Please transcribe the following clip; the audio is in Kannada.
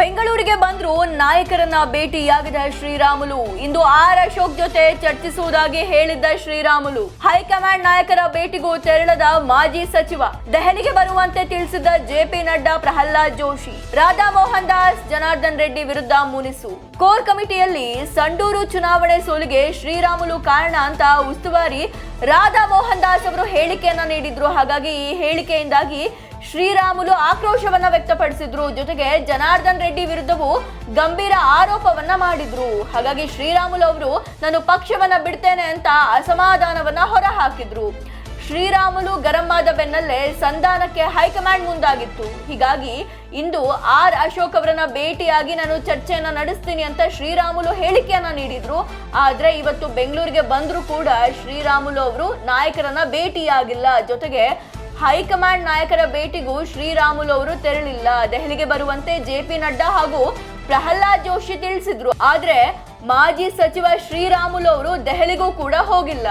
ಬೆಂಗಳೂರಿಗೆ ಬಂದ್ರು ನಾಯಕರನ್ನ ಭೇಟಿಯಾಗದ ಶ್ರೀರಾಮುಲು. ಇಂದು ಅಶೋಕ್ ಜೊತೆ ಚರ್ಚಿಸುವುದಾಗಿ ಹೇಳಿದ್ದ ಶ್ರೀರಾಮುಲು ಹೈಕಮಾಂಡ್ ನಾಯಕರ ಭೇಟಿಗೂ ತೆರಳದ ಮಾಜಿ ಸಚಿವ. ದೆಹಲಿಗೆ ಬರುವಂತೆ ತಿಳಿಸಿದ್ದ ಜೆಪಿ ನಡ್ಡಾ, ಪ್ರಹ್ಲಾದ್ ಜೋಶಿ. ರಾಧಾ ಮೋಹನ್ ದಾಸ್, ಜನಾರ್ದನ್ ರೆಡ್ಡಿ ವಿರುದ್ಧ ಮುನಿಸು. ಕೋರ್ ಕಮಿಟಿಯಲ್ಲಿ ಸಂಡೂರು ಚುನಾವಣೆ ಸೋಲಿಗೆ ಶ್ರೀರಾಮುಲು ಕಾರಣ ಅಂತ ಉಸ್ತುವಾರಿ ರಾಧಾ ಮೋಹನ್ ದಾಸ್ ಅವರು ಹೇಳಿಕೆಯನ್ನ ನೀಡಿದ್ರು. ಹಾಗಾಗಿ ಈ ಹೇಳಿಕೆಯಿಂದಾಗಿ ಶ್ರೀರಾಮುಲು ಆಕ್ರೋಶವನ್ನ ವ್ಯಕ್ತಪಡಿಸಿದ್ರು. ಜೊತೆಗೆ ಜನಾರ್ದನ್ ರೆಡ್ಡಿ ವಿರುದ್ಧವೂ ಗಂಭೀರ ಆರೋಪವನ್ನ ಮಾಡಿದ್ರು. ಹಾಗಾಗಿ ಶ್ರೀರಾಮುಲು ಅವರು ನಾನು ಪಕ್ಷವನ್ನ ಬಿಡ್ತೇನೆ ಅಂತ ಅಸಮಾಧಾನವನ್ನ ಹೊರಹಾಕಿದ್ರು. ಶ್ರೀರಾಮುಲು ಗರಂ ಆದ ಬೆನ್ನಲ್ಲೇ ಸಂಧಾನಕ್ಕೆ ಹೈಕಮಾಂಡ್ ಮುಂದಾಗಿತ್ತು. ಹೀಗಾಗಿ ಇಂದು ಅಶೋಕ್ ಅವರನ್ನ ಭೇಟಿಯಾಗಿ ನಾನು ಚರ್ಚೆಯನ್ನ ನಡೆಸ್ತೀನಿ ಅಂತ ಶ್ರೀರಾಮುಲು ಹೇಳಿಕೆಯನ್ನ ನೀಡಿದ್ರು. ಆದ್ರೆ ಇವತ್ತು ಬೆಂಗಳೂರಿಗೆ ಬಂದ್ರು ಕೂಡ ಶ್ರೀರಾಮುಲು ಅವರು ನಾಯಕರನ್ನ ಭೇಟಿಯಾಗಿಲ್ಲ. ಜೊತೆಗೆ ಹೈಕಮಾಂಡ್ ನಾಯಕರ ಭೇಟಿಗೂ ಶ್ರೀರಾಮುಲು ಅವರು ತೆರಳಿಲ್ಲ. ದೆಹಲಿಗೆ ಬರುವಂತೆ ಜೆಪಿ ನಡ್ಡಾ ಹಾಗೂ ಪ್ರಹ್ಲಾದ್ ಜೋಶಿ ತಿಳಿಸಿದ್ರು. ಆದ್ರೆ ಮಾಜಿ ಸಚಿವ ಶ್ರೀರಾಮುಲು ಅವರು ದೆಹಲಿಗೂ ಕೂಡ ಹೋಗಿಲ್ಲ.